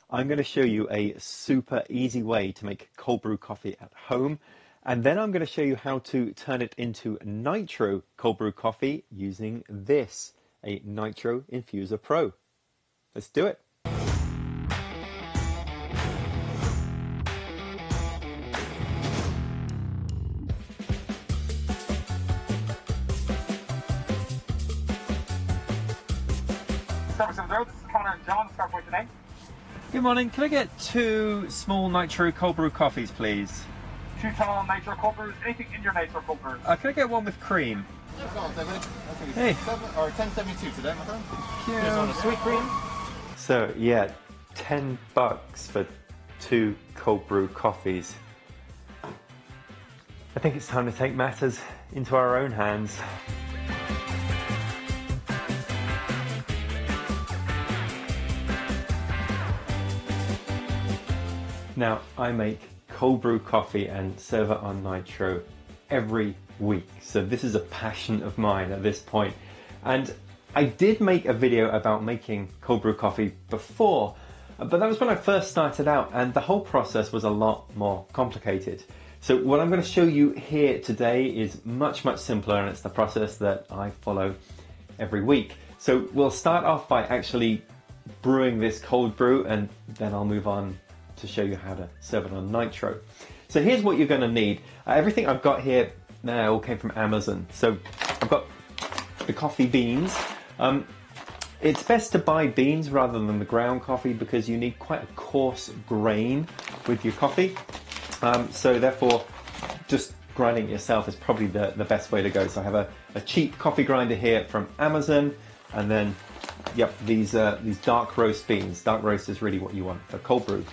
I'm going to show you a super easy way to make cold brew coffee at home. And then I'm going to show you how to turn it into nitro cold brew coffee using this, a Nitro Infuser Pro. Let's do it. This is Connor and John. Start with today. Good morning. Can I get 2 small nitro cold brew coffees, please? 2 tall nitro cold brews. Anything in your nitro cold brews? Can I get one with cream? Hey. 1072 today, my friend. Yeah. Just on a sweet cream. So yeah, $10 for 2 cold brew coffees. I think it's time to take matters into our own hands. Now, I make cold brew coffee and serve it on nitro every week. So this is a passion of mine at this point. And I did make a video about making cold brew coffee before, but that was when I first started out and the whole process was a lot more complicated. So what I'm going to show you here today is much simpler, and it's the process that I follow every week. So we'll start off by actually brewing this cold brew, and then I'll move on to show you how to serve it on nitro. So here's what you're going to need. Everything I've got here now all came from Amazon. So I've got the coffee beans. It's best to buy beans rather than the ground coffee because you need quite a coarse grain with your coffee. So therefore, just grinding it yourself is probably the best way to go. So I have a cheap coffee grinder here from Amazon, and then, yep, these dark roast beans. Dark roast is really what you want for cold brew.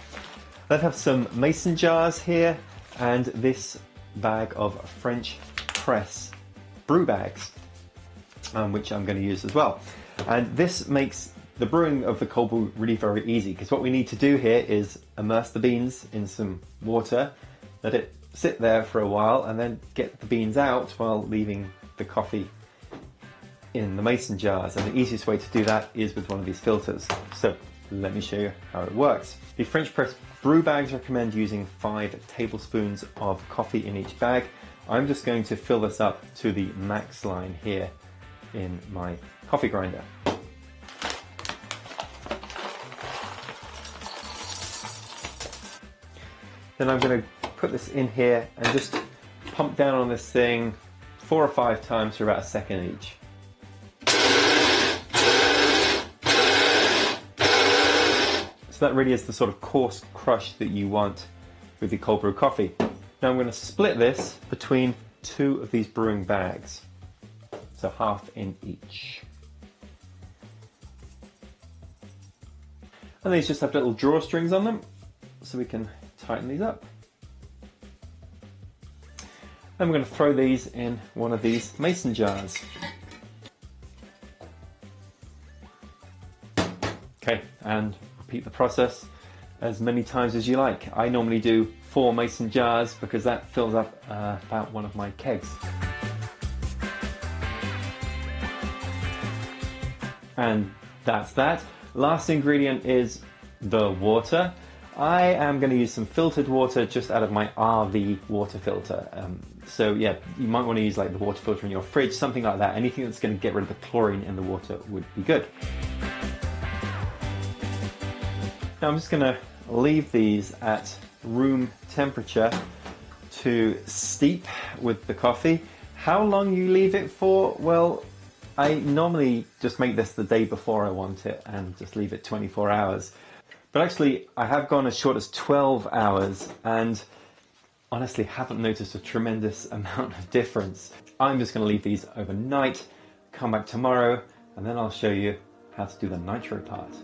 I have some mason jars here and this bag of French press brew bags, which I'm going to use as well. And this makes the brewing of the cold brew really very easy, because what we need to do here is immerse the beans in some water, let it sit there for a while, and then get the beans out while leaving the coffee in the mason jars. And the easiest way to do that is with one of these filters. So let me show you how it works. The French press brew bags recommend using 5 tablespoons of coffee in each bag. I'm just going to fill this up to the max line here in my coffee grinder. Then I'm going to put this in here and just pump down on this thing 4 or 5 times for about a second each. So that really is the sort of coarse crush that you want with your cold brew coffee. Now I'm going to split this between 2 of these brewing bags, so half in each. And these just have little drawstrings on them, so we can tighten these up. And we're going to throw these in one of these mason jars. Okay, and repeat the process as many times as you like. I normally do 4 mason jars because that fills up about one of my kegs. And that's that. Last ingredient is the water. I am going to use some filtered water just out of my RV water filter. So yeah, you might want to use like the water filter in your fridge, something like that. Anything that's going to get rid of the chlorine in the water would be good. Now I'm just going to leave these at room temperature to steep with the coffee. How long you leave it for? Well, I normally just make this the day before I want it and just leave it 24 hours. But actually, I have gone as short as 12 hours and honestly haven't noticed a tremendous amount of difference. I'm just going to leave these overnight, come back tomorrow, and then I'll show you how to do the nitro part.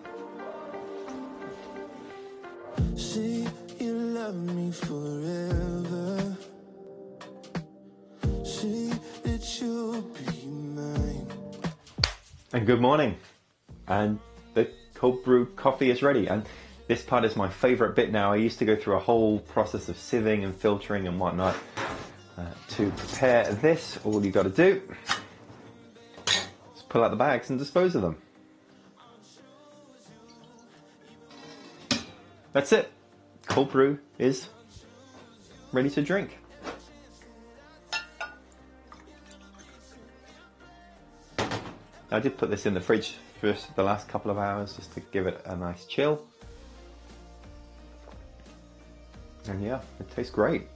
Say you love me forever. Say that you'll be mine. And good morning. And the cold brew coffee is ready. And this part is my favorite bit now. I used to go through a whole process of sieving and filtering and whatnot. To prepare this, all you got to do is pull out the bags and dispose of them. that's it. Cold brew is ready to drink. I did put this in the fridge for the last couple of hours just to give it a nice chill. And yeah, it tastes great.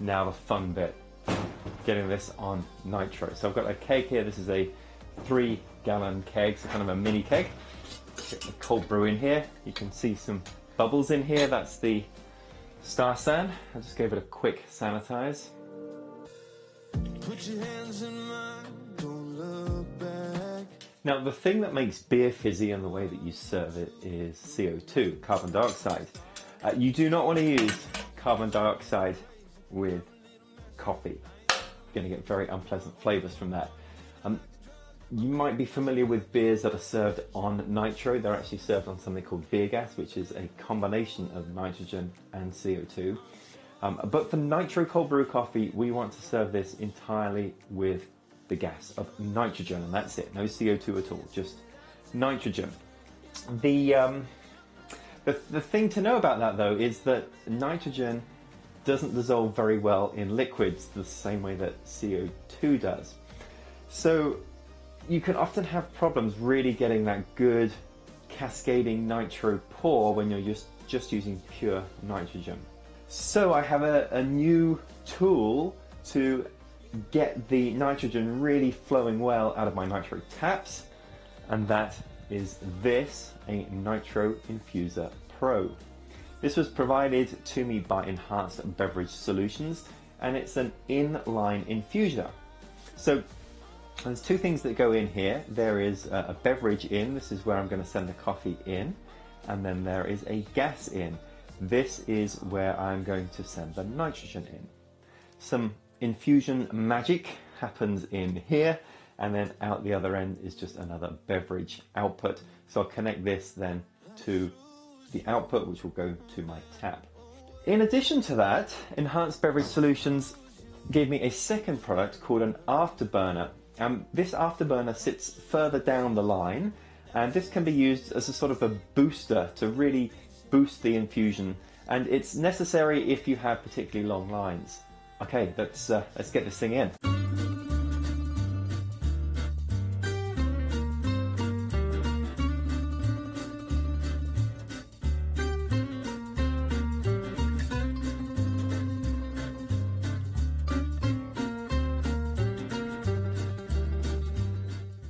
Now the fun bit, getting this on nitro. So I've got a keg here. This is a 3-gallon keg, so kind of a mini keg. Get the cold brew in here. You can see some bubbles in here. That's the Star San. I just gave it a quick sanitize. Put your hands in mine, don't look back. Now the thing that makes beer fizzy and the way that you serve it is CO2, carbon dioxide. You do not want to use carbon dioxide with coffee. You're going to get very unpleasant flavors from that. You might be familiar with beers that are served on nitro. They're actually served on something called beer gas, which is a combination of nitrogen and CO2. But for nitro cold brew coffee, we want to serve this entirely with the gas of nitrogen, and that's it. No CO2 at all, just nitrogen. The thing to know about that, though, is that nitrogen doesn't dissolve very well in liquids the same way that CO2 does. So you can often have problems really getting that good cascading nitro pour when you're just using pure nitrogen. So I have a new tool to get the nitrogen really flowing well out of my nitro taps, and that is this, a Nitro Infuser Pro. This was provided to me by Enhanced Beverage Solutions, and it's an inline infuser. So there's two things that go in here. There is a beverage in, this is where I'm going to send the coffee in, and then there is a gas in. This is where I'm going to send the nitrogen in. Some infusion magic happens in here, and then out the other end is just another beverage output. So I'll connect this then to the output, which will go to my tap. In addition to that, Enhanced Beverage Solutions gave me a second product called an Afterburner. This Afterburner sits further down the line, and this can be used as a sort of a booster to really boost the infusion, and it's necessary if you have particularly long lines. Okay, let's get this thing in.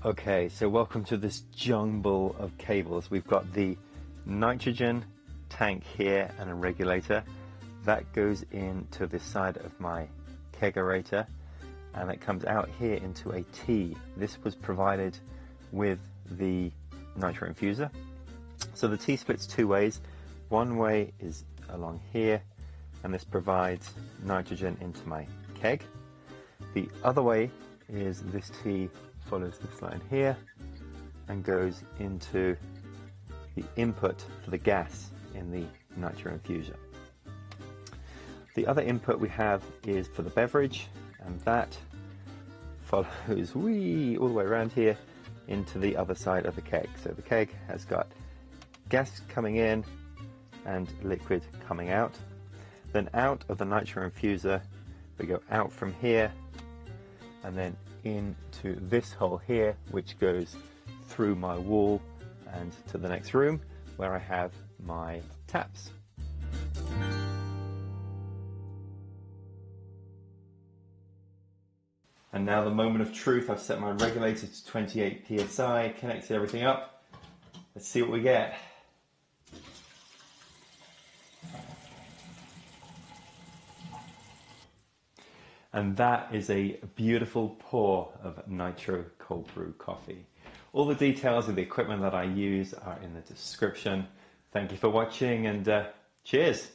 Okay, so welcome to this jungle of cables. We've got the nitrogen tank here and a regulator. That goes into this side of my kegerator, and it comes out here into a T. This was provided with the Nitro Infuser. So the T splits two ways. One way is along here, and this provides nitrogen into my keg. The other way is this T follows this line here and goes into the input for the gas in the Nitro Infuser. The other input we have is for the beverage, and that follows all the way around here into the other side of the keg. So the keg has got gas coming in and liquid coming out. Then out of the Nitro Infuser, we go out from here and then into this hole here, which goes through my wall and to the next room where I have my taps. And now the moment of truth. I've set my regulator to 28 psi, connected everything up. Let's see what we get. And that is a beautiful pour of Nitro cold brew coffee. All the details of the equipment that I use are in the description. Thank you for watching, and cheers.